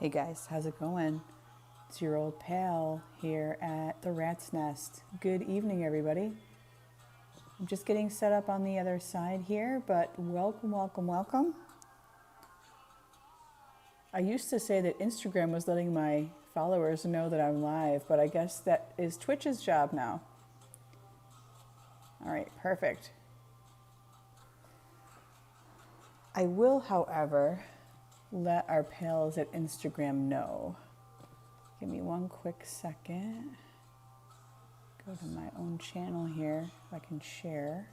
Hey guys, how's it going? It's your old pal here at the Rat's Nest. Good evening, everybody. I'm just getting set up on the other side here, but welcome, welcome, welcome. I used to say that Instagram was letting my followers know that I'm live, but I guess that is Twitch's job now. All right, perfect. I will, however, let our pals at Instagram know. Give me one quick second. Go to my own channel here if I can share.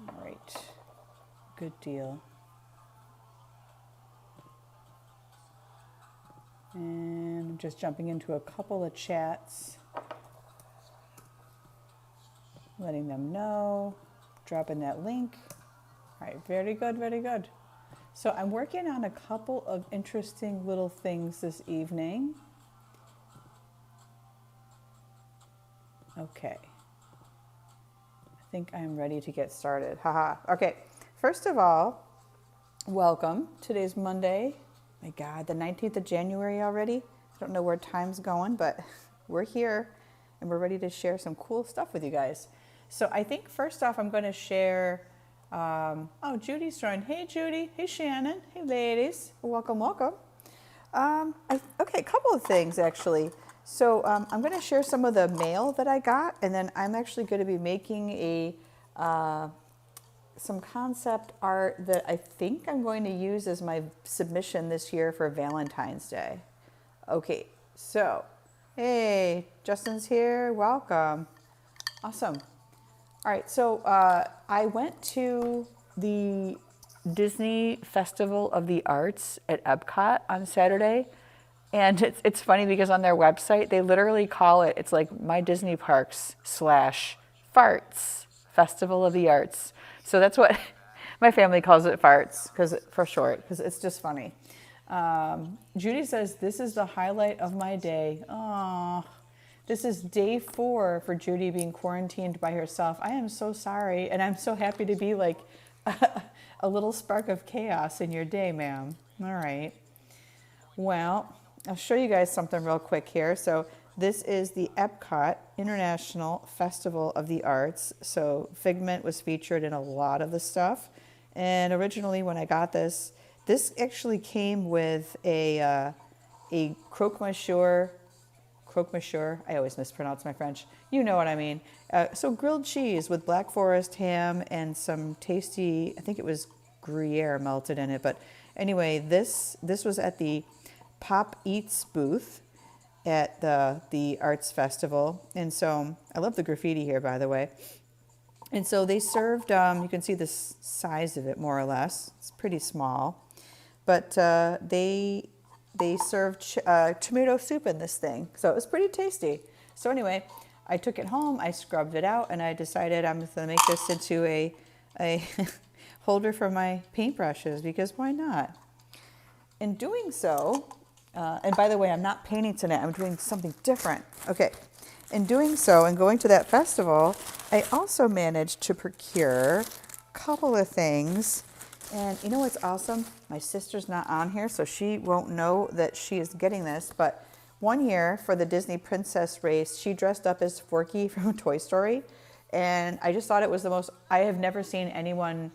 All right, good deal. And I'm just jumping into a couple of chats, letting them know, dropping that link. All right, very good, very good. So I'm working on a couple of interesting little things this evening. Okay. I think I'm ready to get started. Haha. Okay. First of all, welcome. Today's Monday. My God, the 19th of January already. I don't know where time's going, but we're here and we're ready to share some cool stuff with you guys. So I think first off, I'm going to share. Oh, Judy's joined. Hey, Judy. Hey, Shannon. Hey, ladies. Welcome, welcome. Okay, a couple of things, actually. So I'm going to share some of the mail that I got, and then I'm actually going to be making some concept art that I think I'm going to use as my submission this year for Valentine's Day. Okay, so, hey, Justin's here. Welcome. Awesome. All right, so I went to the Disney Festival of the Arts at Epcot on Saturday, and it's funny because on their website they literally call it, it's like My Disney Parks / Farts Festival of the Arts. So that's what my family calls it, Farts, for short, because it's just funny. Judy says, this is the highlight of my day. Aww. This is day 4 for Judy being quarantined by herself. I am so sorry, and I'm so happy to be like a little spark of chaos in your day, ma'am. All right. Well, I'll show you guys something real quick here. So this is the Epcot International Festival of the Arts. So Figment was featured in a lot of the stuff. And originally when I got this actually came with a croque-monsieur, I always mispronounce my French. You know what I mean. So grilled cheese with Black Forest ham and some tasty, I think it was Gruyere melted in it. But anyway, this was at the Pop Eats booth at the Arts Festival. And so I love the graffiti here, by the way. And so they served, you can see the size of it more or less. It's pretty small. But they served tomato soup in this thing. So it was pretty tasty. So anyway, I took it home, I scrubbed it out, and I decided I'm going to make this into a holder for my paintbrushes, because why not? In doing so, and by the way, I'm not painting tonight, I'm doing something different. Okay, in doing so and going to that festival, I also managed to procure a couple of things. And you know what's awesome? My sister's not on here, so she won't know that she is getting this. But one year for the Disney Princess race, she dressed up as Forky from Toy Story. And I just thought it was the most, I have never seen anyone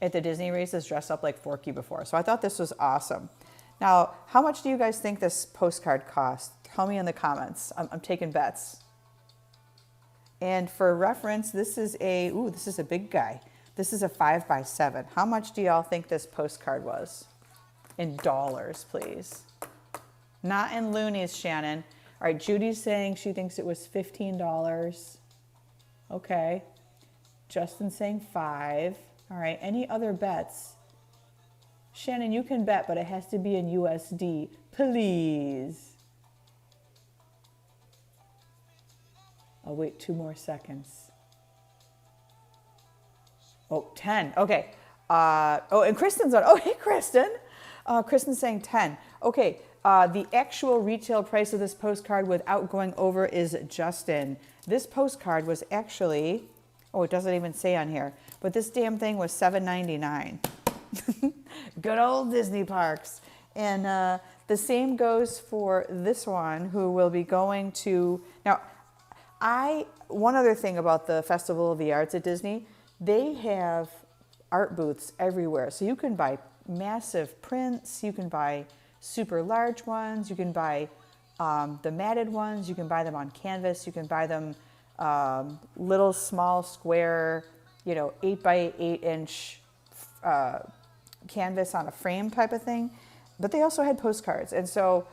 at the Disney races dress up like Forky before. So I thought this was awesome. Now, how much do you guys think this postcard cost? Tell me in the comments. I'm taking bets. And for reference, this is a big guy. This is a 5x7. How much do y'all think this postcard was? In dollars, please. Not in loonies, Shannon. All right, Judy's saying she thinks it was $15. Okay. Justin's saying 5. All right, any other bets? Shannon, you can bet, but it has to be in USD. Please. I'll wait 2 more seconds. Oh, 10. Okay. And Kristen's on. Oh, hey, Kristen. Kristen's saying 10. Okay. The actual retail price of this postcard without going over is Justin. This postcard was actually, it doesn't even say on here, but this damn thing was $7.99. Good old Disney parks. And the same goes for this one, who will be going to, now, one other thing about the Festival of the Arts at Disney, they have art booths everywhere. So you can buy massive prints, you can buy super large ones, you can buy the matted ones, you can buy them on canvas, you can buy them little small square, 8 by 8 inch canvas on a frame type of thing. But they also had postcards. And so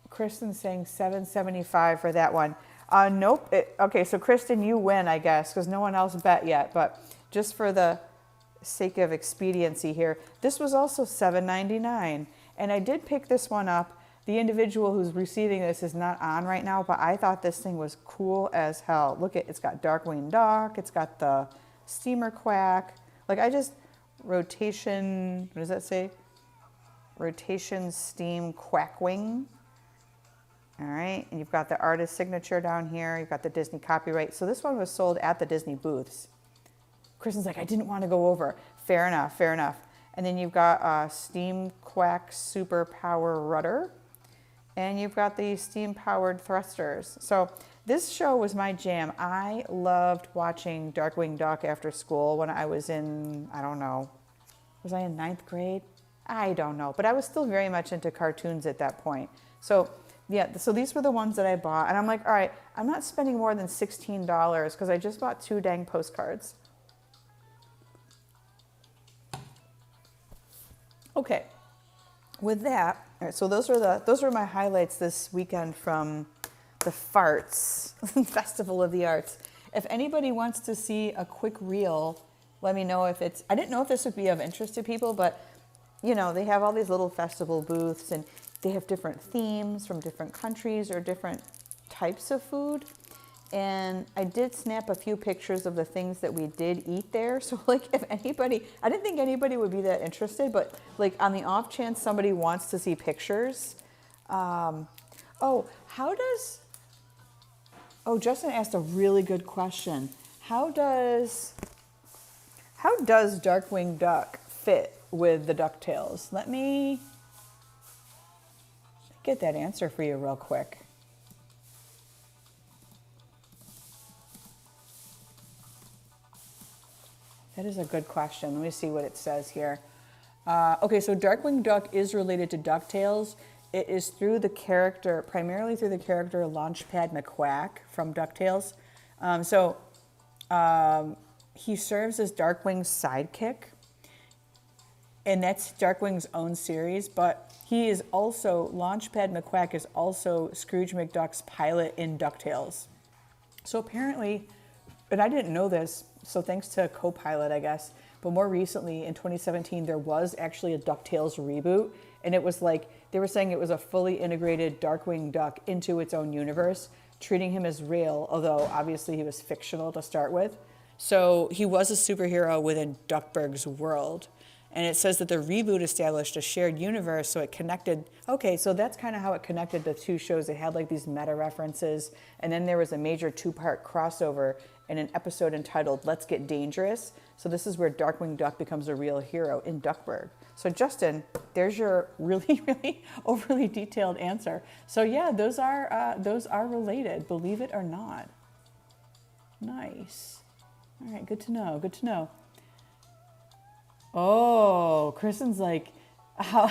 Kristen's saying $7.75 for that one. Nope. Okay, so Kristen, you win, I guess, because no one else bet yet. But just for the sake of expediency here, this was also $7.99. And I did pick this one up. The individual who's receiving this is not on right now, but I thought this thing was cool as hell. Look, it's got Darkwing Duck. It's got the Steamer Quack. Rotation, what does that say? Rotation Steam Quackwing. All right, and you've got the artist signature down here. You've got the Disney copyright. So this one was sold at the Disney booths. Kristen's like, I didn't want to go over. Fair enough, fair enough. And then you've got Steam Quack Super Power Rudder. And you've got the steam-powered thrusters. So this show was my jam. I loved watching Darkwing Duck after school when I was in, I don't know, was I in 9th grade? I don't know, but I was still very much into cartoons at that point. So yeah, so these were the ones that I bought. And I'm like, all right, I'm not spending more than $16 because I just bought 2 dang postcards. Okay, with that, all right, so those were my highlights this weekend from the Farts Festival of the Arts. If anybody wants to see a quick reel, let me know if it's, I didn't know if this would be of interest to people, but they have all these little festival booths and they have different themes from different countries or different types of food. And I did snap a few pictures of the things that we did eat there. So if anybody, I didn't think anybody would be that interested, but on the off chance somebody wants to see pictures. Justin asked a really good question. How does Darkwing Duck fit with the DuckTales? Let me get that answer for you real quick. That is a good question. Let me see what it says here. Okay, so Darkwing Duck is related to DuckTales. It is primarily through the character Launchpad McQuack from DuckTales. He serves as Darkwing's sidekick, and that's Darkwing's own series, but Launchpad McQuack is also Scrooge McDuck's pilot in DuckTales. So apparently, and I didn't know this, so thanks to Copilot, I guess, but more recently in 2017, there was actually a DuckTales reboot, and it was they were saying it was a fully integrated Darkwing Duck into its own universe, treating him as real, although obviously he was fictional to start with. So he was a superhero within Duckburg's world. And it says that the reboot established a shared universe, so it connected. Okay, so that's kind of how it connected the 2 shows. It had these meta references, and then there was a major 2-part crossover in an episode entitled Let's Get Dangerous. So this is where Darkwing Duck becomes a real hero in Duckburg. So Justin, there's your really, really overly detailed answer. So yeah, those are related, believe it or not. Nice. All right, good to know, good to know. Oh, Kristen's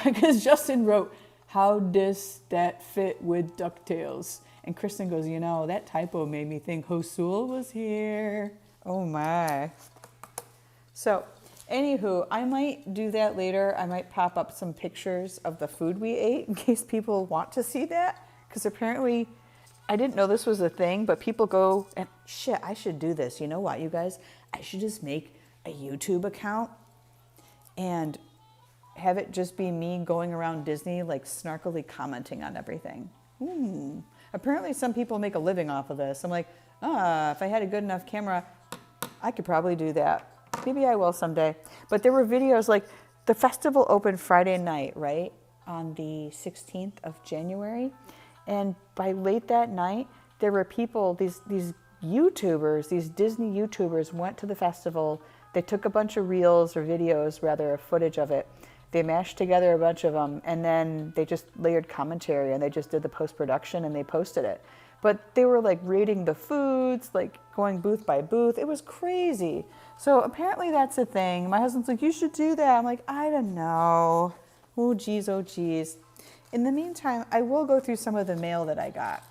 because Justin wrote, how does that fit with DuckTales? And Kristen goes, that typo made me think Hosul was here. Oh my. So, anywho, I might do that later. I might pop up some pictures of the food we ate in case people want to see that. Because apparently, I didn't know this was a thing, but people go, and shit, I should do this. You know what, you guys? I should just make a YouTube account and have it just be me going around Disney, snarkily commenting on everything. Apparently some people make a living off of this. I'm like, if I had a good enough camera, I could probably do that. Maybe I will someday. But there were videos the festival opened Friday night, right? On the 16th of January. And by late that night, there were people, these YouTubers, these Disney YouTubers went to the festival. They took a bunch of reels or videos, rather, of footage of it. they mashed together a bunch of them, and then they just layered commentary, and they just did the post-production, and they posted it. But they were like rating the foods, like going booth by booth. It was crazy. So apparently that's a thing. My husband's like, you should do that. I'm like, I don't know. Oh, geez, oh, geez. In the meantime, I will go through some of the mail that I got.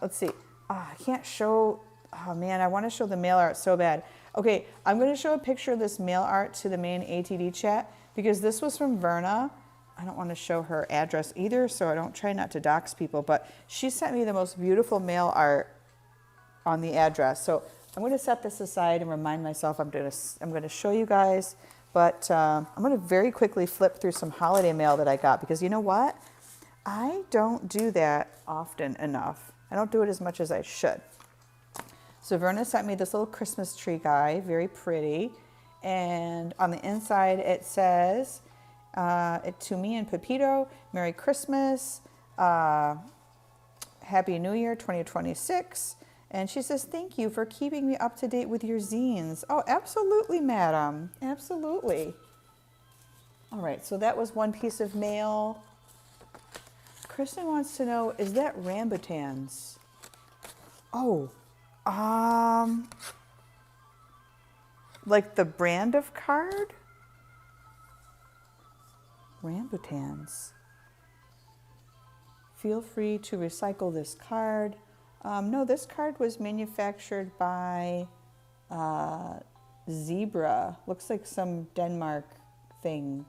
Let's see. I can't show, oh man, I want to show the mail art so bad. Okay, I'm going to show a picture of this mail art to the main ATD chat because this was from Verna. I don't want to show her address either, so I don't try not to dox people, but she sent me the most beautiful mail art on the address. So I'm going to set this aside and remind myself I'm going to show you guys, but I'm going to very quickly flip through some holiday mail that I got because you know what? I don't do that often enough. I don't do it as much as I should. So Verna sent me this little Christmas tree guy, very pretty. And on the inside it says, to me and Pepito, Merry Christmas, Happy New Year 2026. And she says, thank you for keeping me up to date with your zines. Oh, absolutely, madam. Absolutely. All right, so that was one piece of mail. Kristen wants to know, is that Rambutans? Oh, like the brand of card? Rambutans. Feel free to recycle this card. No, this card was manufactured by Zebra. Looks like some Denmark thing.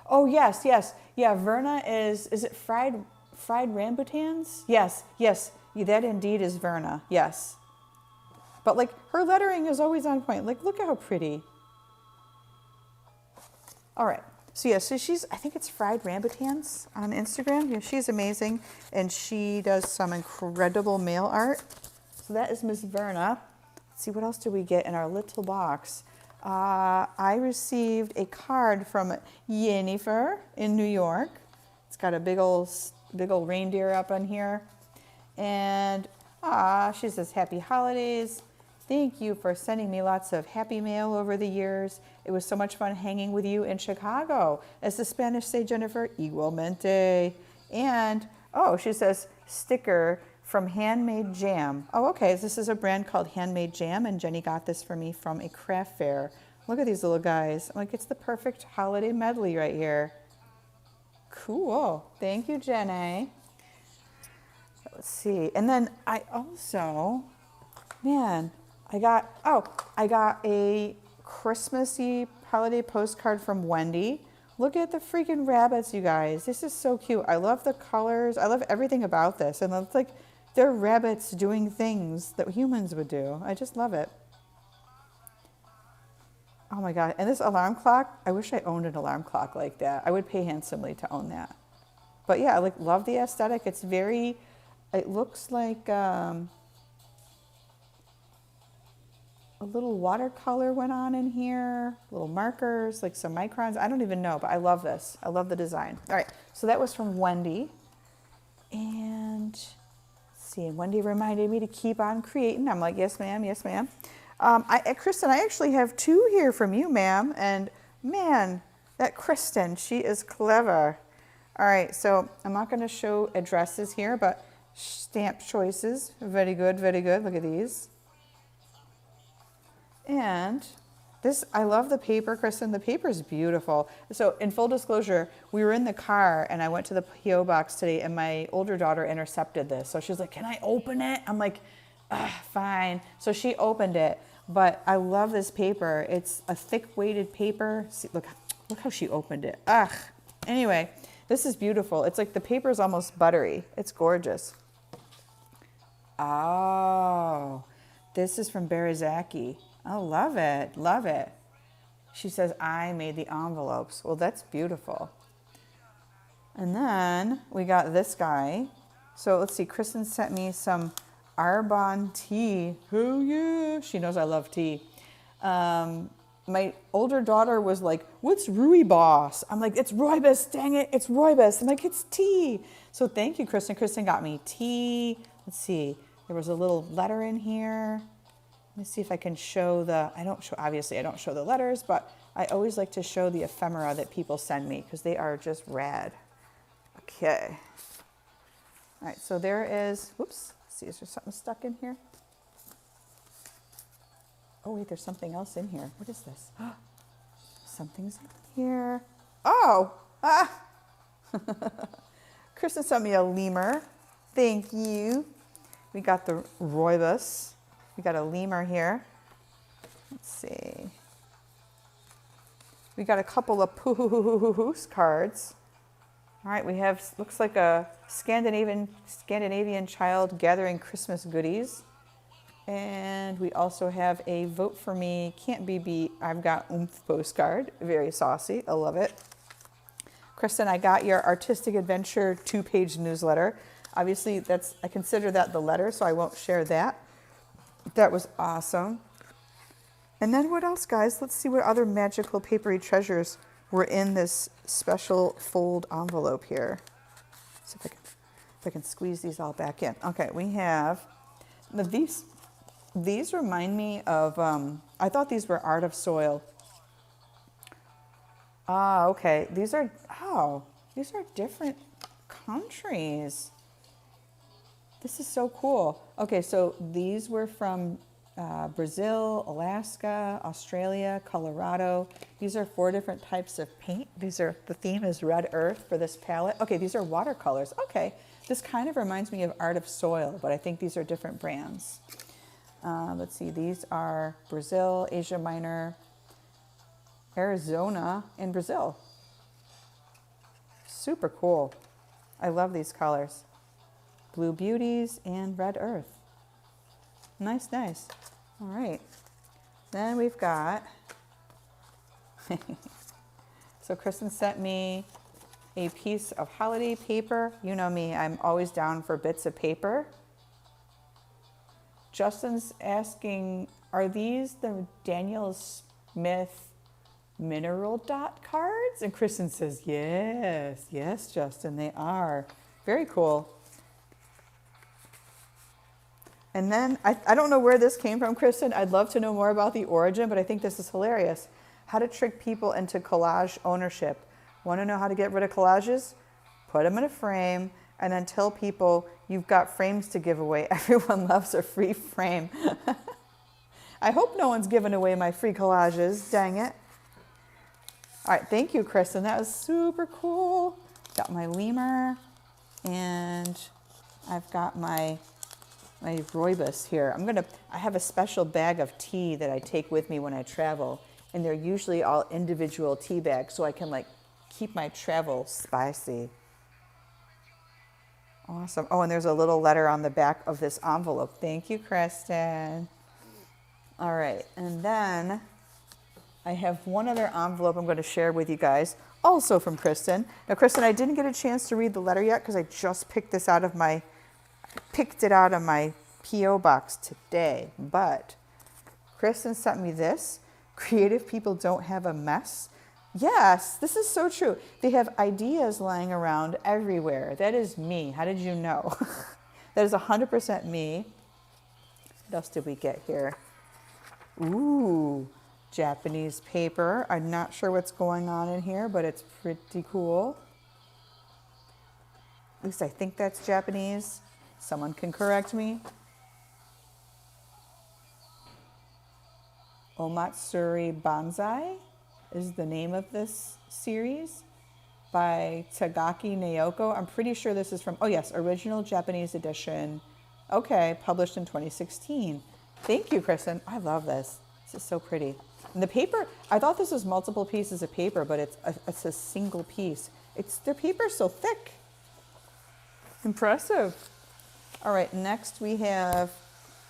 Oh, yes, yes. Yeah, Verna is it fried Rambutans? Yes, yes. That indeed is Verna, yes. But like her lettering is always on point. Like, look at how pretty. All right. So yeah, so she's, I think it's Fried Rambutans on Instagram. Yeah, she's amazing. And she does some incredible mail art. So that is Miss Verna. Let's see, what else did we get in our little box? I received a card from Jennifer in New York. It's got a big old reindeer up on here. And she says, happy holidays. Thank you for sending me lots of happy mail over the years. It was so much fun hanging with you in Chicago. As the Spanish say, Jennifer, igualmente. And, oh, she says, sticker from Handmade Jam. Oh, okay, this is a brand called Handmade Jam, and Jenny got this for me from a craft fair. Look at these little guys. I'm like, it's the perfect holiday medley right here. Cool. Thank you, Jenny. Let's see. And then I also, man, I got a Christmassy holiday postcard from Wendy. Look at the freaking rabbits, you guys. This is so cute. I love the colors. I love everything about this. And it's like they're rabbits doing things that humans would do. I just love it. Oh my God. And this alarm clock, I wish I owned an alarm clock like that. I would pay handsomely to own that. But yeah, I love the aesthetic. It's very, it looks like a little watercolor went on in here, little markers, like some microns. I don't even know, but I love this. I love the design. All right, so that was from Wendy. And let's see, Wendy reminded me to keep on creating. I'm like, yes, ma'am, yes, ma'am. Kristen, I actually have two here from you, ma'am. And man, that Kristen, she is clever. All right, so I'm not gonna show addresses here, but stamp choices, very good, very good. Look at these. And this, I love the paper, Kristen. The paper is beautiful. So in full disclosure, we were in the car and I went to the P.O. box today and my older daughter intercepted this. So she's like, can I open it? I'm like, fine. So she opened it, but I love this paper. It's a thick weighted paper. See, look how she opened it. Anyway, this is beautiful. It's like the paper is almost buttery. It's gorgeous. Oh, this is from Berizaki. I love it, love it. She says, I made the envelopes. Well, that's beautiful. And then we got this guy. So let's see, Kristen sent me some Arbonne tea. Oh yeah, she knows I love tea. My older daughter was like, what's rooibos? I'm like, it's rooibos, dang it, it's rooibos. I'm like, it's tea. So thank you, Kristen. Kristen got me tea. Let's see, there was a little letter in here. Let me see if I can show the, obviously I don't show the letters, but I always like to show the ephemera that people send me because they are just rad. Okay. All right, so there is, whoops, let's see, is there something stuck in here? Oh wait, there's something else in here. What is this? Something's in here. Oh, Kristen sent me a lemur. Thank you. We got the rooibos. We got a lemur here. Let's see. We got a couple of cards. All right, we have, looks like a Scandinavian child gathering Christmas goodies. And we also have a vote for me, can't be beat, I've got oomph postcard. Very saucy, I love it. Kristen, I got your Artistic Adventure 2-page newsletter. Obviously, I consider that the letter, so I won't share that. That was awesome. And then what else, guys? Let's see what other magical papery treasures were in this special fold envelope here. See if I can squeeze these all back in. Okay, we have these remind me of, I thought these were Art of Soil. Ah, okay. These are different countries. This is so cool. Okay, so these were from Brazil, Alaska, Australia, Colorado. These are 4 different types of paint. The theme is Red Earth for this palette. Okay, these are watercolors. Okay, this kind of reminds me of Art of Soil, but I think these are different brands. Let's see, these are Brazil, Asia Minor, Arizona, and Brazil. Super cool. I love these colors. Blue Beauties and Red Earth. Nice, nice. All right. Then we've got, so Kristen sent me a piece of holiday paper. You know me, I'm always down for bits of paper. Justin's asking, are these the Daniel Smith mineral dot cards? And Kristen says, yes, yes, Justin, they are. Very cool. And then, I don't know where this came from, Kristen. I'd love to know more about the origin, but I think this is hilarious. How to trick people into collage ownership. Want to know how to get rid of collages? Put them in a frame and then tell people you've got frames to give away. Everyone loves a free frame. I hope no one's giving away my free collages, dang it. All right, thank you, Kristen. That was super cool. Got my lemur and I've got my rooibos here. I have a special bag of tea that I take with me when I travel, and they're usually all individual tea bags, so I can keep my travel spicy. Awesome. Oh, and there's a little letter on the back of this envelope. Thank you, Kristen. All right, and then I have one other envelope I'm going to share with you guys, also from Kristen. Now, Kristen, I didn't get a chance to read the letter yet because I just picked it out of my P.O. box today, but Kristen sent me this. Creative people don't have a mess. Yes, this is so true. They have ideas lying around everywhere. That is me. How did you know? That is 100% me. What else did we get here? Ooh, Japanese paper. I'm not sure what's going on in here, but it's pretty cool. At least I think that's Japanese. Someone can correct me. Omatsuri Banzai is the name of this series by Tagaki Naoko. I'm pretty sure this is from, oh yes, original Japanese edition. Okay, published in 2016. Thank you, Kristen. I love this. This is so pretty. And the paper, I thought this was multiple pieces of paper, but it's a single piece. Their paper's so thick. Impressive. All right, next we have,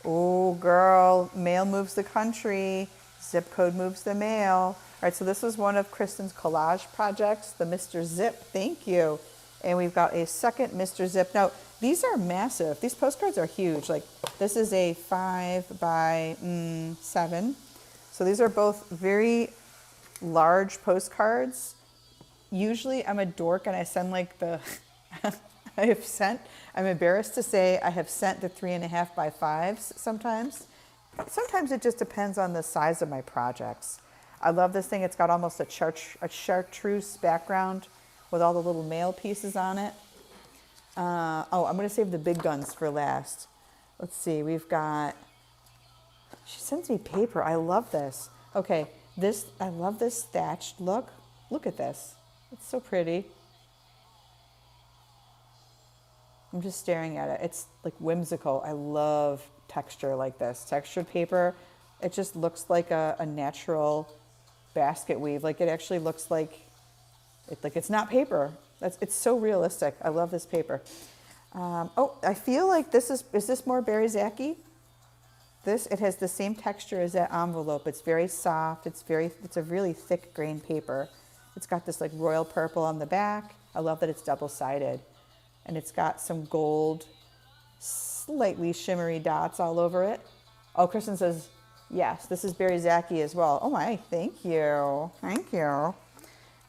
oh girl, mail moves the country, zip code moves the mail. All right, so this is one of Kristen's collage projects, the Mr. Zip, thank you. And we've got a second Mr. Zip. Now, these are massive. These postcards are huge. This is a 5 by 7. So these are both very large postcards. Usually I'm a dork and I send I'm embarrassed to say I have sent the 3.5 by 5s sometimes. Sometimes it just depends on the size of my projects. I love this thing. It's got almost a chartreuse background with all the little mail pieces on it. Oh, I'm going to save the big guns for last. Let's see. We've got, she sends me paper. I love this. Okay, I love this thatched look. Look at this. It's so pretty. I'm just staring at it. It's like whimsical. I love texture like this. Textured paper. It just looks like a natural basket weave. Like it actually looks like it's not paper. It's so realistic. I love this paper. Oh, I feel like is this more Berizaki? It has the same texture as that envelope. It's very soft. It's a really thick grain paper. It's got this like royal purple on the back. I love that it's double-sided. And it's got some gold, slightly shimmery dots all over it. Oh, Kristen says, yes, this is Berizaki as well. Oh my, thank you. Thank you.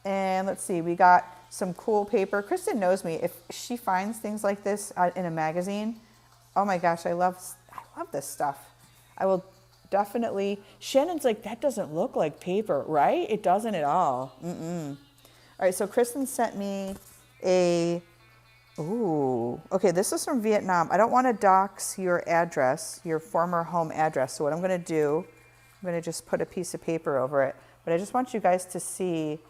And let's see, we got some cool paper. Kristen knows me. If she finds things like this in a magazine, oh my gosh, I love this stuff. I will definitely, Shannon's like, that doesn't look like paper, right? It doesn't at all. All right, so Kristen sent me okay, this is from Vietnam. I don't want to dox your address, your former home address. So what I'm going to do, I'm going to just put a piece of paper over it. But I just want you guys to see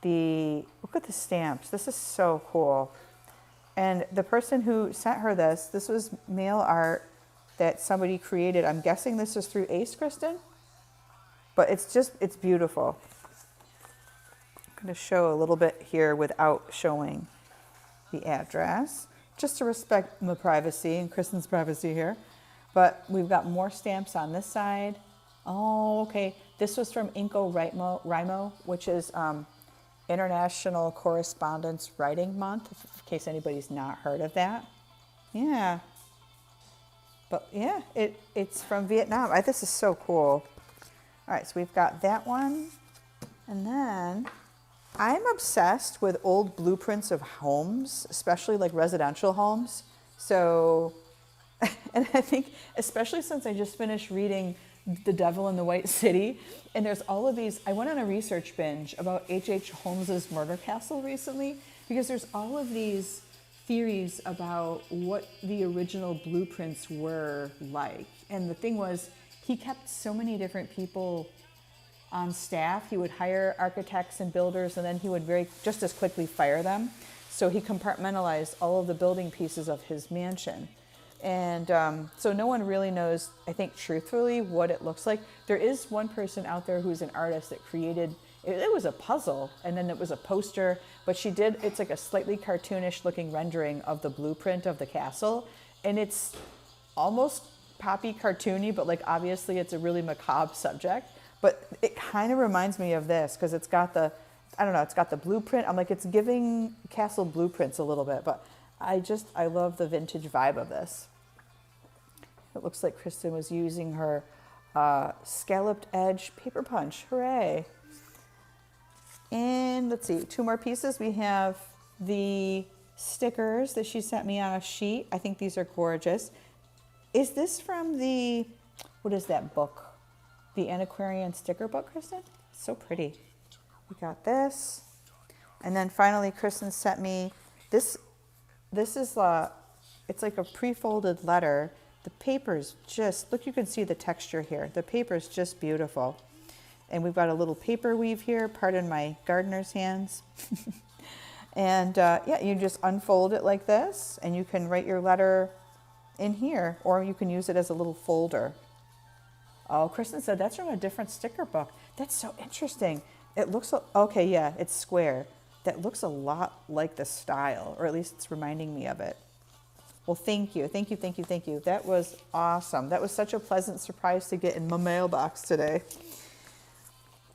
look at the stamps. This is so cool. And the person who sent her this was mail art that somebody created. I'm guessing this is through Ace, Kristen? But it's beautiful. I'm going to show a little bit here without showing the address, just to respect my privacy and Kristen's privacy here. But we've got more stamps on this side. Oh, okay. This was from Inco Rimo, which is International Correspondence Writing Month, in case anybody's not heard of that. Yeah. But yeah, it's from Vietnam. This is so cool. All right, so we've got that one. And then I'm obsessed with old blueprints of homes, especially like residential homes. So, and I think, especially since I just finished reading The Devil in the White City, and there's all of these, I went on a research binge about H.H. Holmes's murder castle recently, because there's all of these theories about what the original blueprints were like. And the thing was, he kept so many different people on staff. He would hire architects and builders, and then he would just as quickly fire them. So he compartmentalized all of the building pieces of his mansion. And so no one really knows, I think, truthfully, what it looks like. There is one person out there who's an artist that created, it was a puzzle, and then it was a poster, but it's like a slightly cartoonish looking rendering of the blueprint of the castle. And it's almost poppy cartoony, but like obviously it's a really macabre subject. But it kind of reminds me of this, because it's got it's got the blueprint. I'm like, it's giving castle blueprints a little bit, but I love the vintage vibe of this. It looks like Kristen was using her scalloped edge paper punch. Hooray. And let's see, 2 more pieces. We have the stickers that she sent me on a sheet. I think these are gorgeous. Is this from what is that book? The Antiquarian sticker book, Kristen? So pretty. We got this. And then finally, Kristen sent me this. This is it's like a pre-folded letter. The paper's look, you can see the texture here. The paper's just beautiful. And we've got a little paper weave here, pardon my gardener's hands. And yeah, you just unfold it like this, and you can write your letter in here, or you can use it as a little folder. Oh, Kristen said that's from a different sticker book. That's so interesting. It looks, okay, yeah, it's square. That looks a lot like the style, or at least it's reminding me of it. Well, thank you. Thank you, thank you, thank you. That was awesome. That was such a pleasant surprise to get in my mailbox today.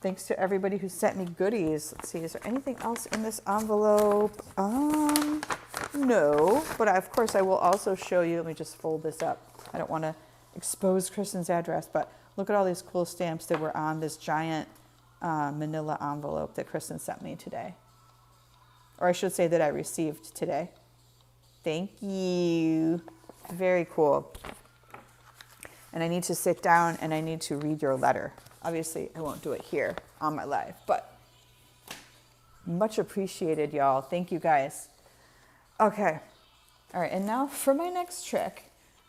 Thanks to everybody who sent me goodies. Let's see, is there anything else in this envelope? No, but of course I will also show you. Let me just fold this up. I don't want to expose Kristen's address, but look at all these cool stamps that were on this giant manila envelope that Kristen sent me today. Or I should say that I received today. Thank you. Very cool. and I need to sit down and I need to read your letter. Obviously, I won't do it here on my live, but much appreciated, y'all. Thank you, guys. Okay. All right, and now for my next trick,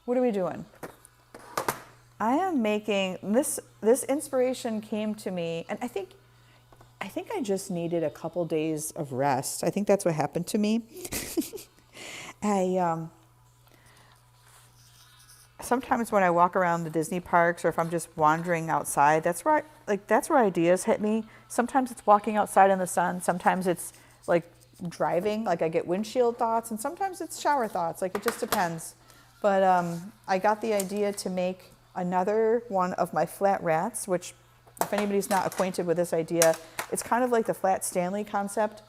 what are we doing? I am making this inspiration came to me, and I think I just needed a couple days of rest. I think that's what happened to me. Sometimes when I walk around the Disney parks, or if I'm just wandering outside, that's where ideas hit me. Sometimes it's walking outside in the sun. Sometimes it's like driving, like I get windshield thoughts, and sometimes it's shower thoughts. Like it just depends. But I got the idea to make another one of my flat rats, which, if anybody's not acquainted with this idea, it's kind of like the flat Stanley concept.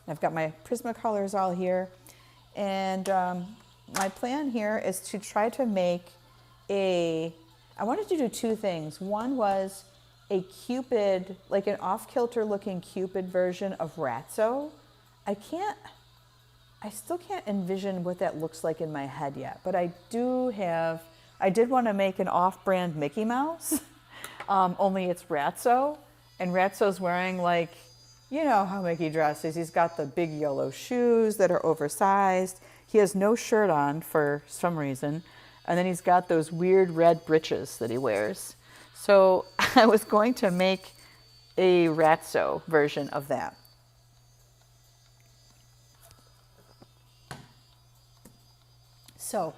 I've got my Prismacolors all here, and my plan here is to try to make I wanted to do two things. One was a Cupid, like an off-kilter looking Cupid version of Ratso. I still can't envision what that looks like in my head yet, but I did want to make an off-brand Mickey Mouse, only it's Ratso, and Ratso's wearing, like, you know how Mickey dresses. He's got the big yellow shoes that are oversized. He has no shirt on for some reason. And then he's got those weird red breeches that he wears. So I was going to make a Ratso version of that. So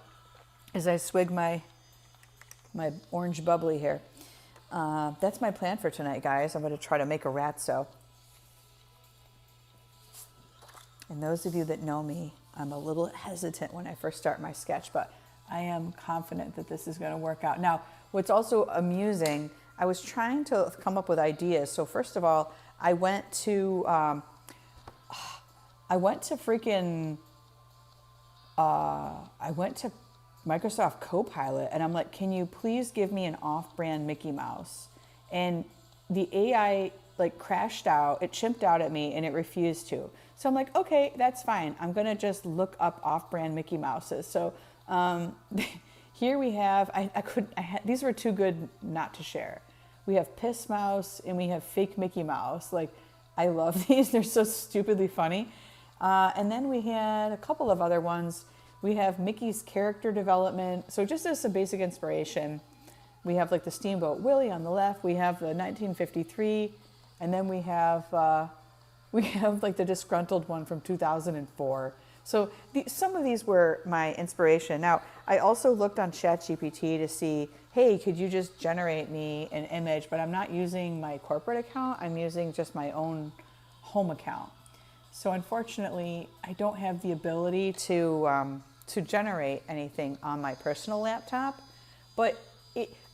as I swig my orange bubbly here, that's my plan for tonight, guys. I'm going to try to make a Ratso. And those of you that know me, I'm a little hesitant when I first start my sketch, but I am confident that this is going to work out. Now, what's also amusing, I was trying to come up with ideas. So first of all, I went to Microsoft Copilot, and I'm like, can you please give me an off-brand Mickey Mouse? And the AI like crashed out, it chimped out at me, and it refused to. So I'm like, okay, that's fine. I'm gonna just look up off-brand Mickey Mouses. So here we have, these were too good not to share. We have Piss Mouse and we have Fake Mickey Mouse. Like, I love these, they're so stupidly funny. And then we had a couple of other ones. We have Mickey's character development. So just as some basic inspiration, we have like the Steamboat Willie on the left, we have the 1953, and then we have like the disgruntled one from 2004. So some of these were my inspiration. Now, I also looked on ChatGPT to see, hey, could you just generate me an image? But I'm not using my corporate account. I'm using just my own home account. So unfortunately, I don't have the ability to generate anything on my personal laptop. But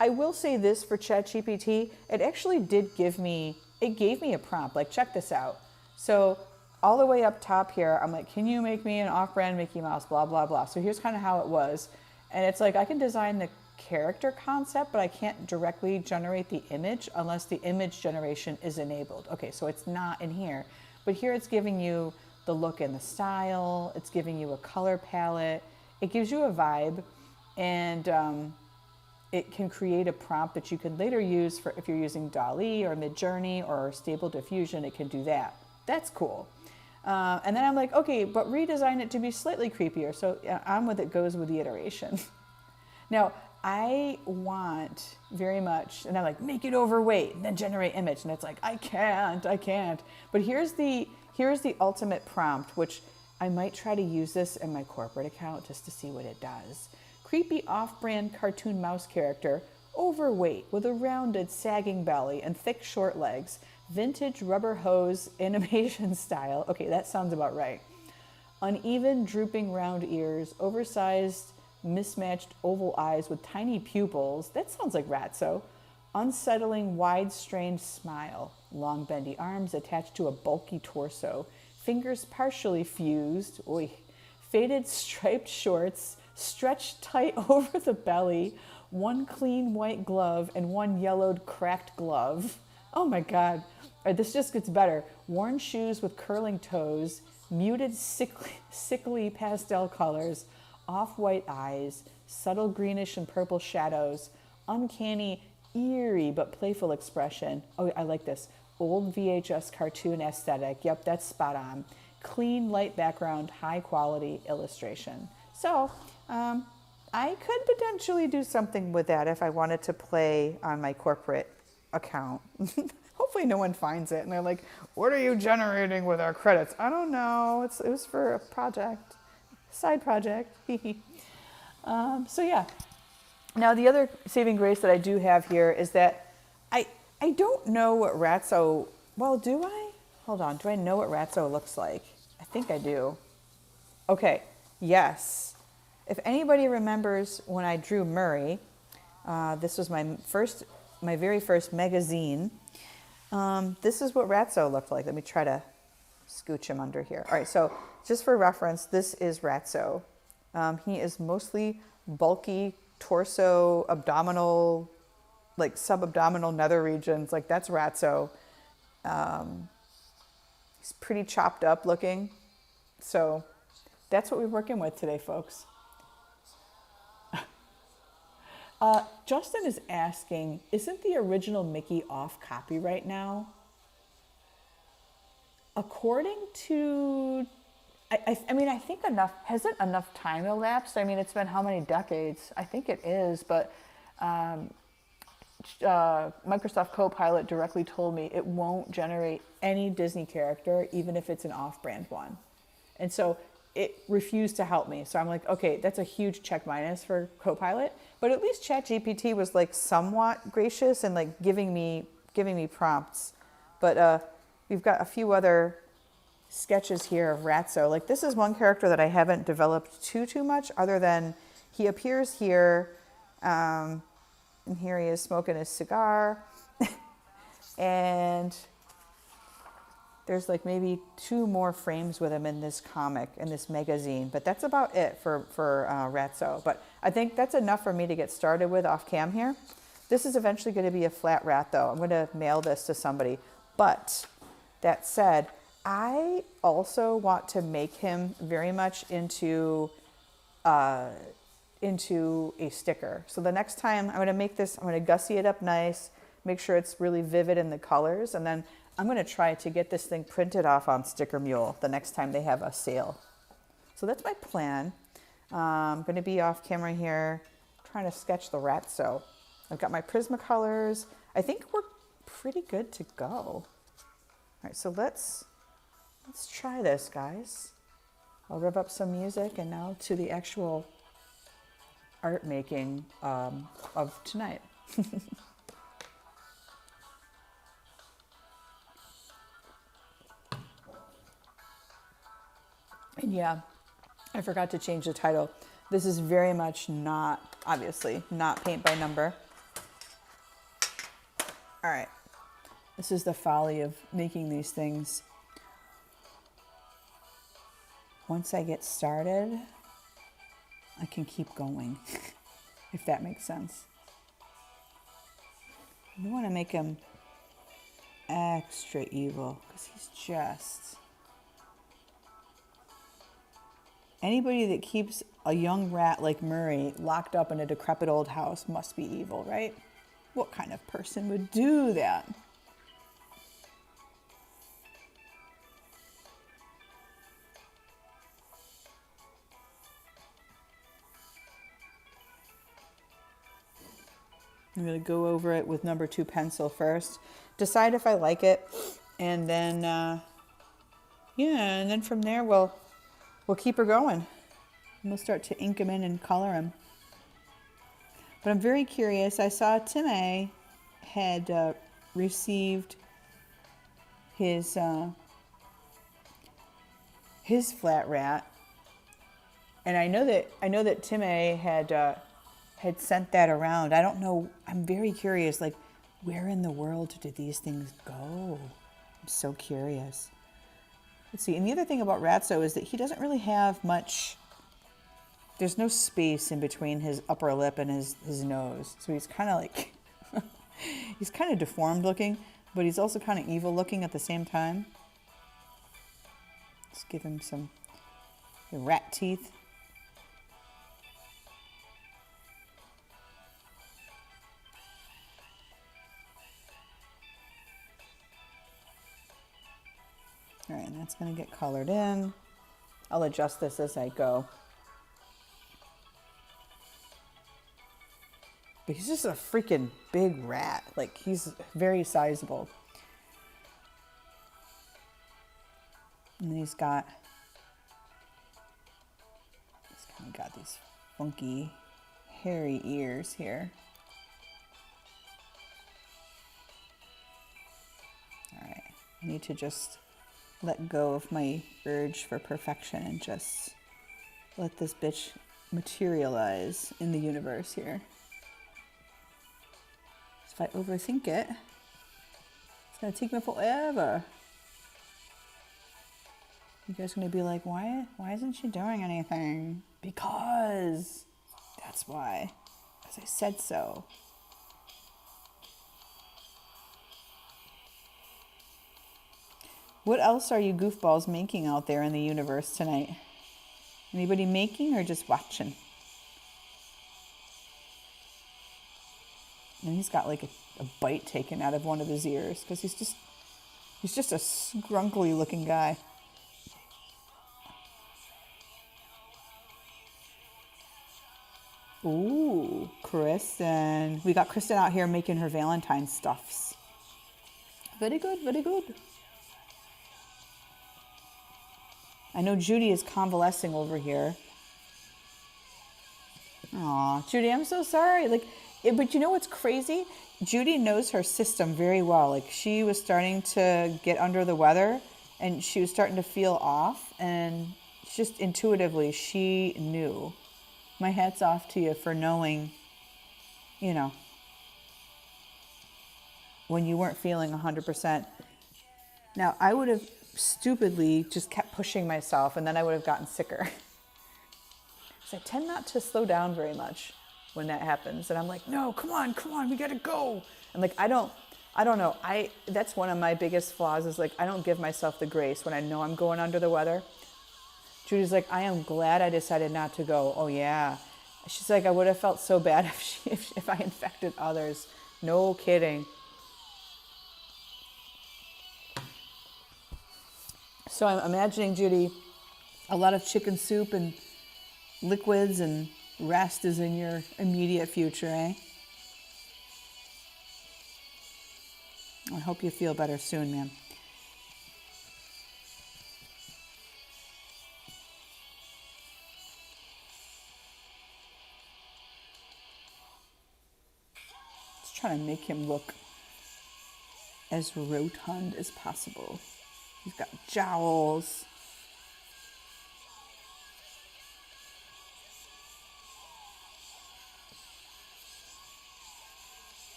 I will say this for ChatGPT, it actually gave me a prompt. Like, check this out. So all the way up top here, I'm like, can you make me an off-brand Mickey Mouse, blah, blah, blah. So here's kind of how it was. And it's like, I can design the character concept, but I can't directly generate the image unless the image generation is enabled. Okay, so it's not in here. But here it's giving you the look and the style. It's giving you a color palette. It gives you a vibe. And it can create a prompt that you can later use for if you're using DALL-E or Midjourney or Stable Diffusion, it can do that. That's cool. And then I'm like, okay, but redesign it to be slightly creepier. So on with it goes with the iteration. Now, I want very much, and I'm like, make it overweight and then generate image. And it's like, I can't. But here's the ultimate prompt, which I might try to use this in my corporate account just to see what it does. Creepy off-brand cartoon mouse character, overweight with a rounded, sagging belly and thick, short legs. Vintage rubber hose animation style. Okay, that sounds about right. Uneven, drooping round ears, oversized, mismatched oval eyes with tiny pupils. That sounds like Ratso. Unsettling, wide, strained smile. Long, bendy arms attached to a bulky torso. Fingers partially fused. Oy. Faded, striped shorts, stretched tight over the belly. One clean white glove and one yellowed, cracked glove. Oh my God. All right, this just gets better. Worn shoes with curling toes, muted, sickly pastel colors, off-white eyes, subtle greenish and purple shadows, uncanny, eerie but playful expression. Oh, I like this. Old VHS cartoon aesthetic. Yep, that's spot on. Clean, light background, high quality illustration. So, I could potentially do something with that if I wanted to play on my corporate account. Hopefully no one finds it and they're like, what are you generating with our credits? I don't know. It was for a project, side project. So yeah. Now the other saving grace that I do have here is that I don't know what Ratso, well, do I? Hold on, do I know what Ratso looks like? I think I do. Okay, yes. If anybody remembers when I drew Murray, this was my very first magazine. This is what Ratso looked like. Let me try to scooch him under here. All right, so just for reference, this is Ratso. He is mostly bulky, torso, abdominal, like subabdominal nether regions. Like that's Ratso. He's pretty chopped up looking. So that's what we're working with today, folks. Justin is asking, isn't the original Mickey off copyright now? According to, I mean, I think hasn't enough time elapsed? I mean, it's been how many decades? I think it is, but Microsoft Copilot directly told me it won't generate any Disney character, even if it's an off-brand one. And so it refused to help me. So I'm like, okay, that's a huge check minus for Copilot. But at least ChatGPT was like somewhat gracious and like giving me prompts. But we've got a few other sketches here of Ratso. Like this is one character that I haven't developed too much, other than he appears here, and here he is smoking his cigar, and there's like maybe 2 more frames with him in this comic, in this magazine, but that's about it for Ratso. But I think that's enough for me to get started with off cam here. This is eventually going to be a flat rat though. I'm going to mail this to somebody. But that said, I also want to make him very much into a sticker. So the next time I'm going to make this, I'm going to gussy it up nice, make sure it's really vivid in the colors, and then I'm going to try to get this thing printed off on Sticker Mule the next time they have a sale. So that's my plan. I'm going to be off camera here trying to sketch the Ratso. I've got my Prismacolors. I think we're pretty good to go. All right, so let's try this, guys. I'll rev up some music, and now to the actual art making of tonight. And yeah, I forgot to change the title. This is very much not, obviously, not paint by number. All right. This is the folly of making these things. Once I get started, I can keep going, if that makes sense. You want to make him extra evil, because he's just... Anybody that keeps a young rat like Murray locked up in a decrepit old house must be evil, right? What kind of person would do that? I'm going to go over it with number 2 pencil first, decide if I like it, and then, and then from there we'll keep her going. And we'll start to ink him in and color him. But I'm very curious. I saw Tim A had received his flat rat, and I know that Tim A had sent that around. I don't know. I'm very curious. Like, where in the world did these things go? I'm so curious. Let's see, and the other thing about Ratso is that he doesn't really have much, there's no space in between his upper lip and his nose. So he's kind of like, he's kind of deformed looking, but he's also kind of evil looking at the same time. Let's give him some rat teeth. All right, and that's gonna get colored in. I'll adjust this as I go. But he's just a freaking big rat. Like, he's very sizable. And then he's kind of got these funky, hairy ears here. All right, I need to just let go of my urge for perfection and just let this bitch materialize in the universe here. If I overthink it, it's gonna take me forever. You guys are gonna be like, why isn't she doing anything? Because that's why. Because I said so. What else are you goofballs making out there in the universe tonight? Anybody making or just watching? And he's got like a bite taken out of one of his ears because he's just a scrunkly looking guy. Ooh, Kristen. We got Kristen out here making her Valentine stuffs. Very good, very good. I know Judy is convalescing over here. Aw, Judy, I'm so sorry. But you know what's crazy? Judy knows her system very well. Like, she was starting to get under the weather and she was starting to feel off, and just intuitively she knew. My hat's off to you for knowing, when you weren't feeling 100%. Now, I would have stupidly just kept pushing myself, and then I would have gotten sicker. So I tend not to slow down very much when that happens. And I'm like, no, come on, we gotta go. And like, I don't know. That's one of my biggest flaws is like, I don't give myself the grace when I know I'm going under the weather. Judy's like, I am glad I decided not to go. Oh yeah. She's like, I would have felt so bad if I infected others. No kidding. So I'm imagining, Judy, a lot of chicken soup and liquids and rest is in your immediate future, eh? I hope you feel better soon, ma'am. Just trying to make him look as rotund as possible. He's got jowls.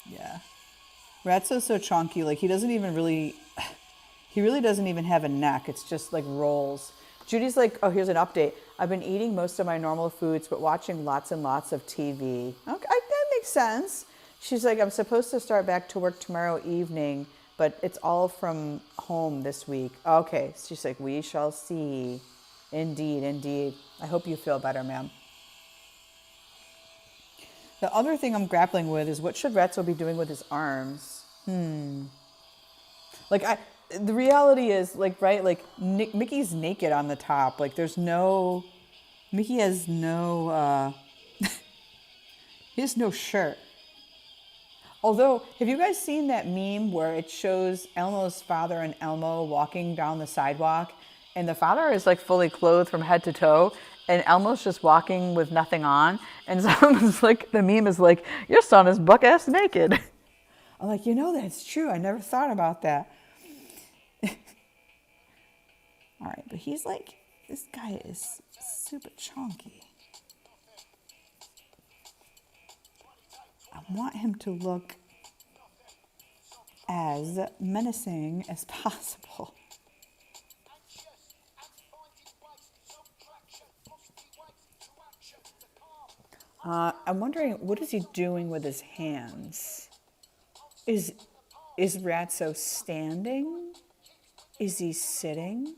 Yeah. Ratso's so chonky, like he really doesn't even have a neck. It's just like rolls. Judy's like, oh, here's an update. I've been eating most of my normal foods, but watching lots and lots of TV. Okay, that makes sense. She's like, I'm supposed to start back to work tomorrow evening, but it's all from home this week. Okay, she's like, we shall see. Indeed, indeed. I hope you feel better, ma'am. The other thing I'm grappling with is what should Ratso be doing with his arms? Like, the reality is, like, right, like, Mickey's naked on the top. Like, Mickey has no, he has no shirt. Although, have you guys seen that meme where it shows Elmo's father and Elmo walking down the sidewalk, and the father is like fully clothed from head to toe, and Elmo's just walking with nothing on, and someone's like, the meme is like, your son is buck-ass naked. I'm like, that's true. I never thought about that. All right, but he's like, this guy is super chonky. I want him to look as menacing as possible. I'm wondering, what is he doing with his hands? Is Ratso standing? Is he sitting?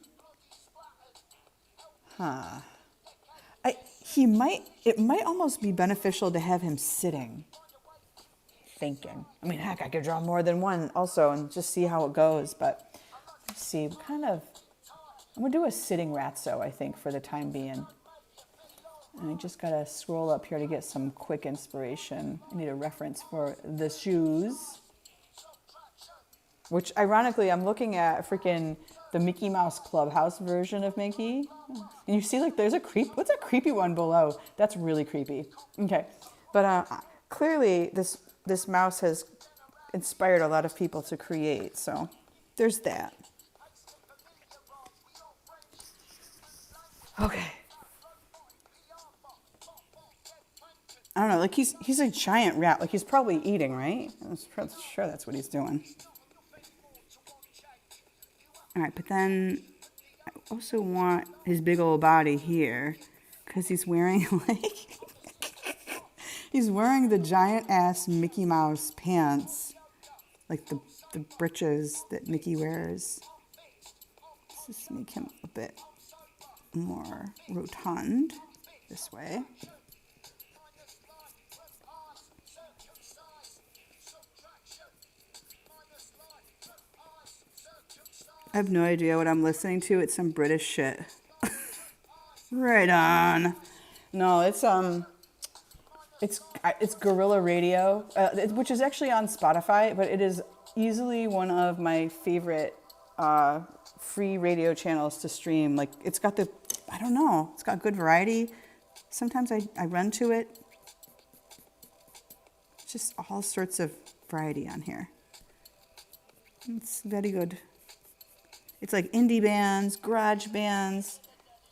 It might almost be beneficial to have him sitting. thinking. I mean, heck, I could draw more than one also and just see how it goes. But let's see, I'm going to do a sitting Ratso, I think, for the time being. And I just got to scroll up here to get some quick inspiration. I need a reference for the shoes. Which, ironically, I'm looking at freaking the Mickey Mouse Clubhouse version of Mickey. And you see, like, there's a what's a creepy one below? That's really creepy. Okay. But clearly, this mouse has inspired a lot of people to create. So there's that. Okay. I don't know, like he's a giant rat. Like he's probably eating, right? I'm sure that's what he's doing. All right, but then I also want his big old body here because he's wearing he's wearing the giant ass Mickey Mouse pants, like the breeches that Mickey wears. Let's just make him a bit more rotund this way. I have no idea what I'm listening to. It's some British shit. Right on. No, it's Guerrilla Radio, which is actually on Spotify, but it is easily one of my favorite free radio channels to stream. Like it's got it's got good variety. Sometimes I run to it. Just all sorts of variety on here. It's very good. It's like indie bands, garage bands,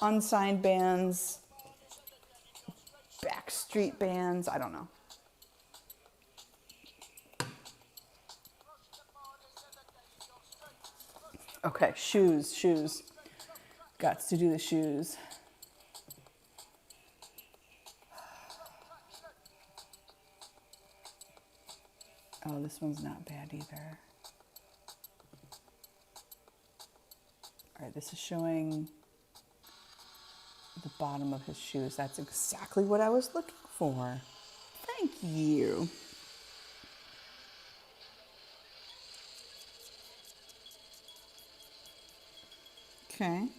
unsigned bands, backstreet bands. I don't know. Okay, shoes. Got to do the shoes. Oh, this one's not bad either. All right, this is showing the bottom of his shoes. That's exactly what I was looking for. Thank you. Okay.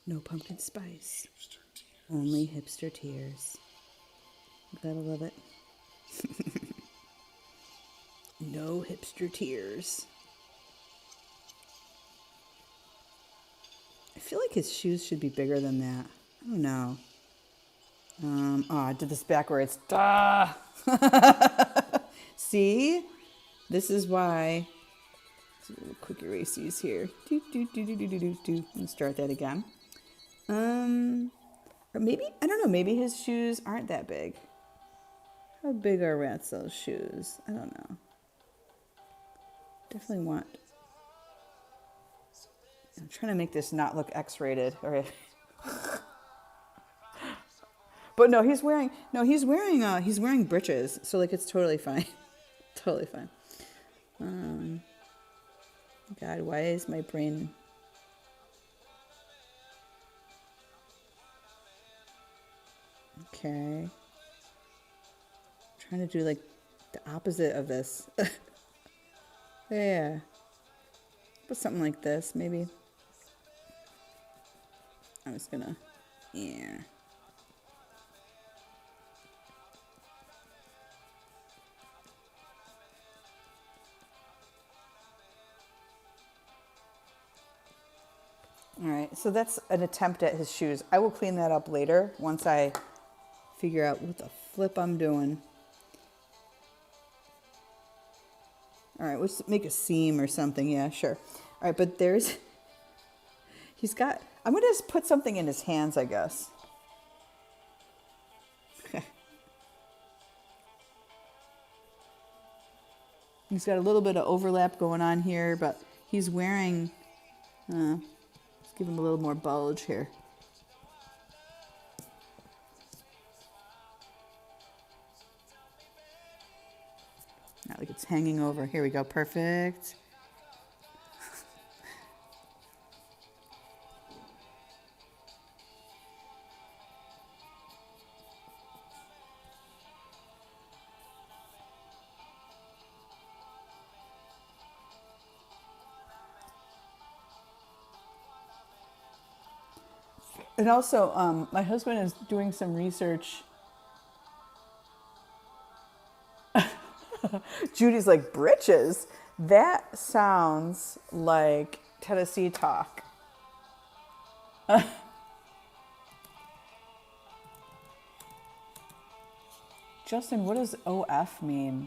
No pumpkin spice. Only hipster tears. Gotta love it. No hipster tears. I feel like his shoes should be bigger than that. I don't know. I did this backwards. Duh! See? This is why. Let's do a little quick erases here. And start that again. Or maybe, I don't know, maybe his shoes aren't that big. How big are Ratso's shoes? I don't know. Definitely want. I'm trying to make this not look X-rated. All right. But no, he's wearing breeches, so like it's totally fine. Totally fine. God, why is my brain? Okay. Trying to do like the opposite of this. Yeah. Put something like this, maybe. I'm just gonna, yeah. All right, so that's an attempt at his shoes. I will clean that up later once I figure out what the flip I'm doing. All right, let's make a seam or something. Yeah, sure. All right, but I'm going to just put something in his hands, I guess. Okay. He's got a little bit of overlap going on here, but he's wearing, he's Give him a little more bulge here. Now, like it's hanging over. Here we go. Perfect. And also, my husband is doing some research. Judy's like, britches? That sounds like Tennessee talk. Justin, what does OF mean?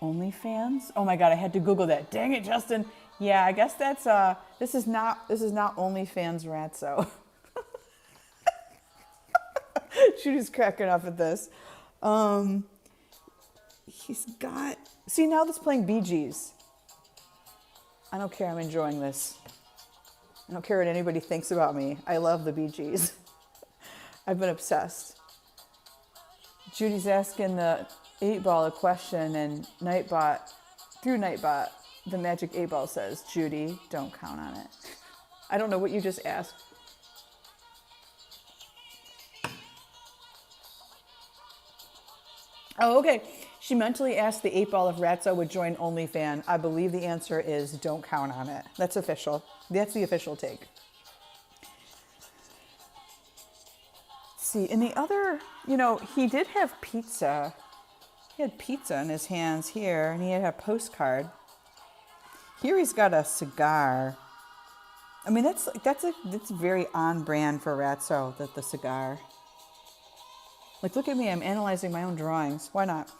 OnlyFans? Oh my God, I had to Google that. Dang it, Justin. Yeah, I guess that's this is not OnlyFans Ratso. Judy's cracking up at this. He's got, see, now that's playing Bee Gees. I don't care, I'm enjoying this. I don't care what anybody thinks about me. I love the Bee Gees. I've been obsessed. Judy's asking the 8-ball a question, and through Nightbot, the magic 8-ball says, Judy, don't count on it. I don't know what you just asked. Oh, okay. She mentally asked the 8-ball if Ratso would join OnlyFans. I believe the answer is don't count on it. That's official. That's the official take. See, in the other, he did have pizza. He had pizza in his hands here, and he had a postcard. Here he's got a cigar. I mean, that's very on brand for Ratso, the cigar. Like, look at me, I'm analyzing my own drawings. Why not?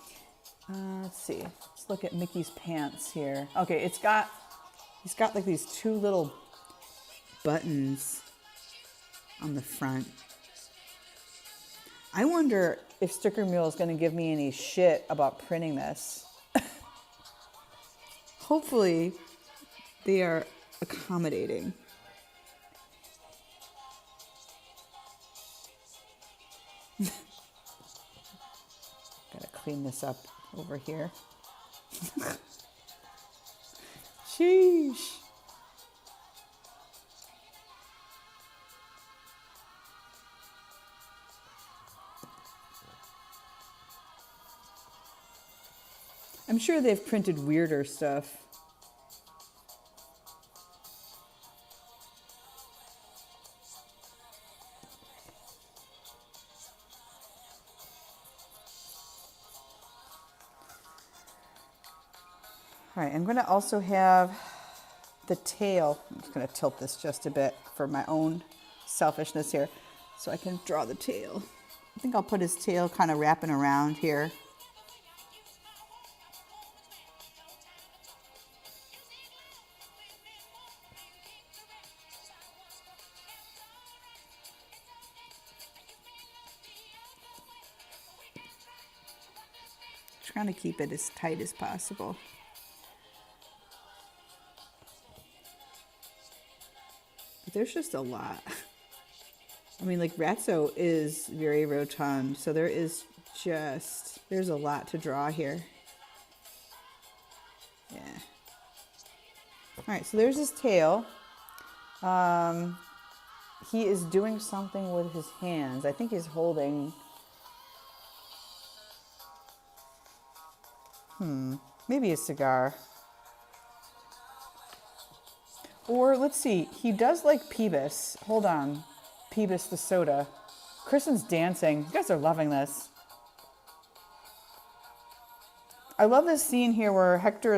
Let's see. Let's look at Mickey's pants here. Okay, he's got like these 2 little buttons on the front. I wonder if Sticker Mule is going to give me any shit about printing this. Hopefully, they are accommodating. Gotta clean this up over here. Sheesh. I'm sure they've printed weirder stuff. All right, I'm going to also have the tail. I'm just going to tilt this just a bit for my own selfishness here so I can draw the tail. I think I'll put his tail kind of wrapping around here. Trying to keep it as tight as possible. But there's just a lot. I mean, like, Ratso is very rotund, so there's a lot to draw here. Yeah. All right, so there's his tail. He is doing something with his hands. I think he's holding... maybe a cigar. Or, let's see, he does like Peebus. Hold on. Peebus the soda. Kristen's dancing. You guys are loving this. I love this scene here where Murray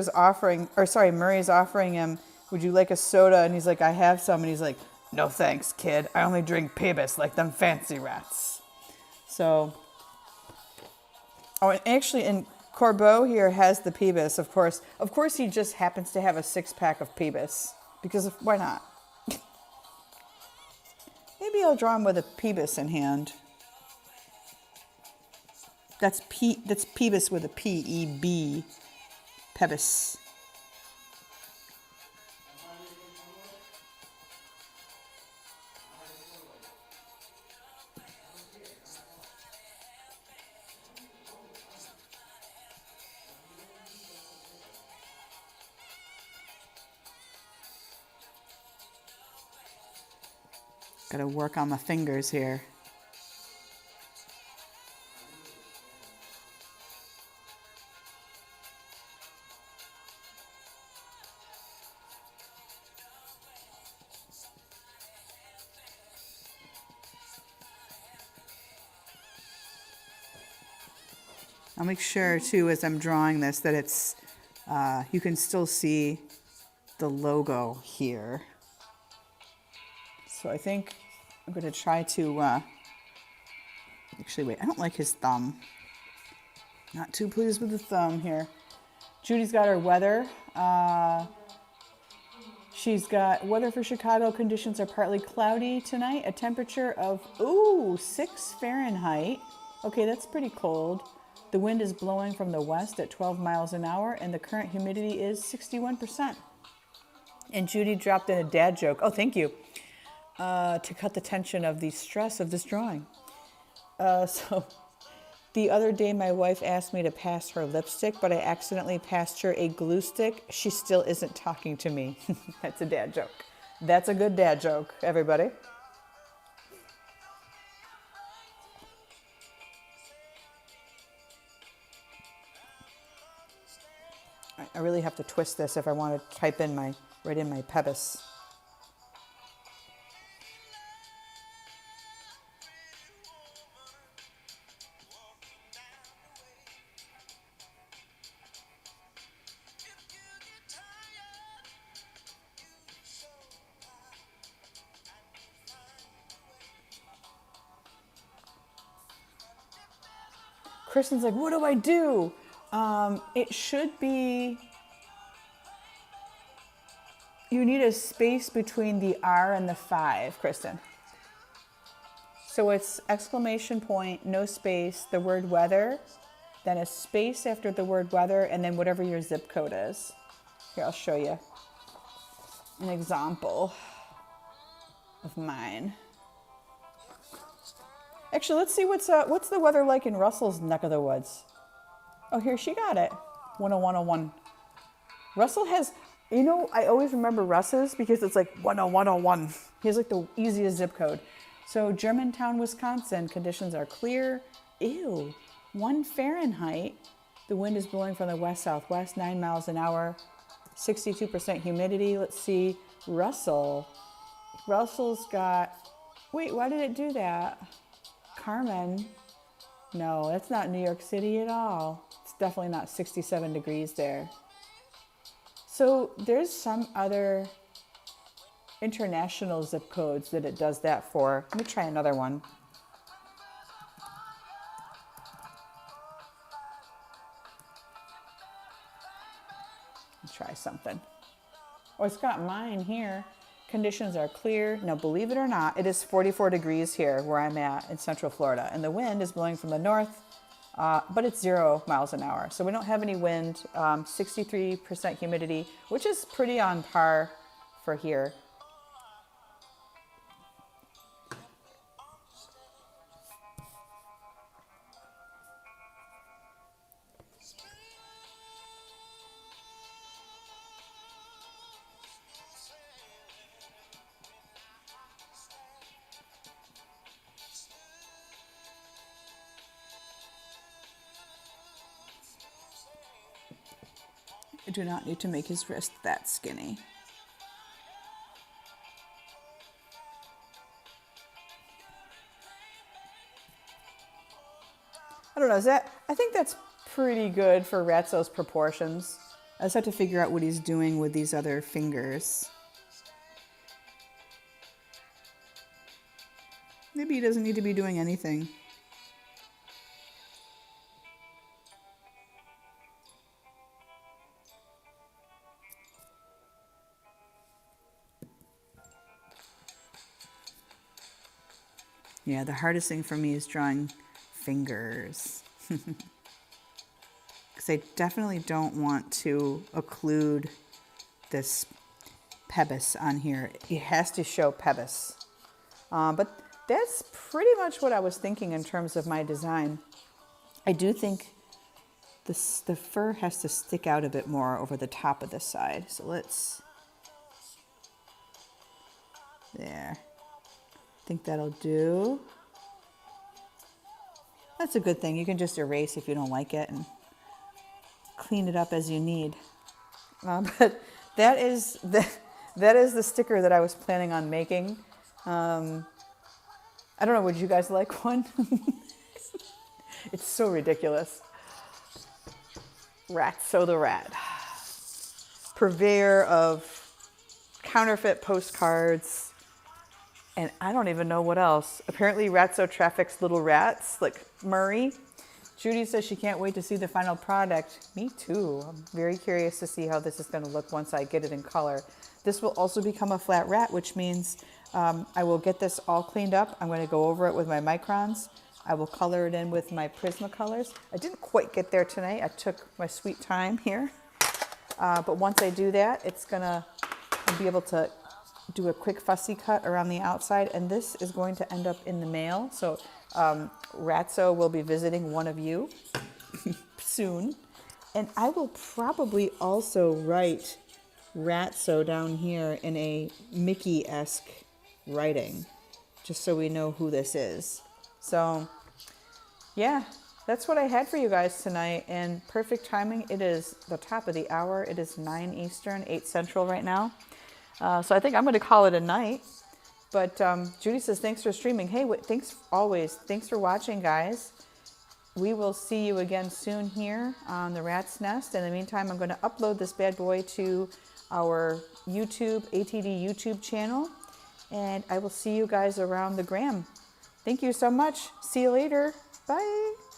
is offering him, would you like a soda? And he's like, I have some. And he's like, no thanks, kid. I only drink Peebus like them fancy rats. So, and actually, in Corbeau here has the Peebus, of course. Of course, he just happens to have a 6-pack of Peebus. Because why not? Maybe I'll draw him with a Peebus in hand. That's Peebus with a P-E-B. pebis. Gotta work on the fingers here. I'll make sure too as I'm drawing this that it's, you can still see the logo here. So I think I'm going to try to, actually wait, I don't like his thumb. Not too pleased with the thumb here. Judy's got her weather. She's got weather for Chicago. Conditions are partly cloudy tonight. A temperature of, 6 Fahrenheit. Okay, that's pretty cold. The wind is blowing from the west at 12 miles an hour, and the current humidity is 61%. And Judy dropped in a dad joke. Oh, thank you. To cut the tension of the stress of this drawing. So the other day, my wife asked me to pass her lipstick, but I accidentally passed her a glue stick. She still isn't talking to me. That's a dad joke. That's a good dad joke, everybody. I really have to twist this if I want to type in write in my pebis. Kristen's like, what do I do? It should be, you need a space between the R and the 5, Kristen. So it's exclamation point, no space, the word weather, then a space after the word weather, and then whatever your zip code is. Here, I'll show you an example of mine. Actually, let's see what's the weather like in Russell's neck of the woods. Oh, here she got it. 10101. Russell has, I always remember Russ's because it's like 10101. He has like the easiest zip code. So Germantown, Wisconsin, conditions are clear. 1 Fahrenheit. The wind is blowing from the west-southwest, 9 miles an hour, 62% humidity. Let's see, Russell's got, wait, why did it do that? Carmen, no, that's not New York City at all. It's definitely not 67 degrees there. So there's some other international zip codes that it does that for. Let me try another one. Let's try something. Oh, it's got mine here. Conditions are clear. Now, believe it or not, it is 44 degrees here where I'm at in Central Florida. And the wind is blowing from the north, but it's 0 miles an hour. So we don't have any wind, 63% humidity, which is pretty on par for here. I do not need to make his wrist that skinny. I don't know, I think that's pretty good for Ratso's proportions. I just have to figure out what he's doing with these other fingers. Maybe he doesn't need to be doing anything. Yeah, the hardest thing for me is drawing fingers. Because because I definitely don't want to occlude this pebis on here. It has to show pebis. But that's pretty much what I was thinking in terms of my design. I do think the fur has to stick out a bit more over the top of this side. So let's, there. I think that'll do. That's a good thing. You can just erase if you don't like it and clean it up as you need. But that is the sticker that I was planning on making. I don't know, would you guys like one? It's so ridiculous. Ratso the rat. Purveyor of counterfeit postcards. And I don't even know what else. Apparently Ratso traffics little rats like Murray. Judy says she can't wait to see the final product. Me too. I'm very curious to see how this is going to look once I get it in color. This will also become a flat rat, which means I will get this all cleaned up. I'm going to go over it with my microns. I will color it in with my Prismacolors. I didn't quite get there tonight. I took my sweet time here. But once I do that, it's going to be able to do a quick fussy cut around the outside, and this is going to end up in the mail. So Ratso will be visiting one of you soon. And I will probably also write Ratso down here in a Mickey-esque writing, just so we know who this is. So yeah, that's what I had for you guys tonight, and perfect timing. It is the top of the hour. It is 9 Eastern, 8 Central right now. So I think I'm going to call it a night. But Judy says, thanks for streaming. Hey, thanks always. Thanks for watching, guys. We will see you again soon here on the Rat's Nest. In the meantime, I'm going to upload this bad boy to our YouTube, ATD YouTube channel. And I will see you guys around the gram. Thank you so much. See you later. Bye.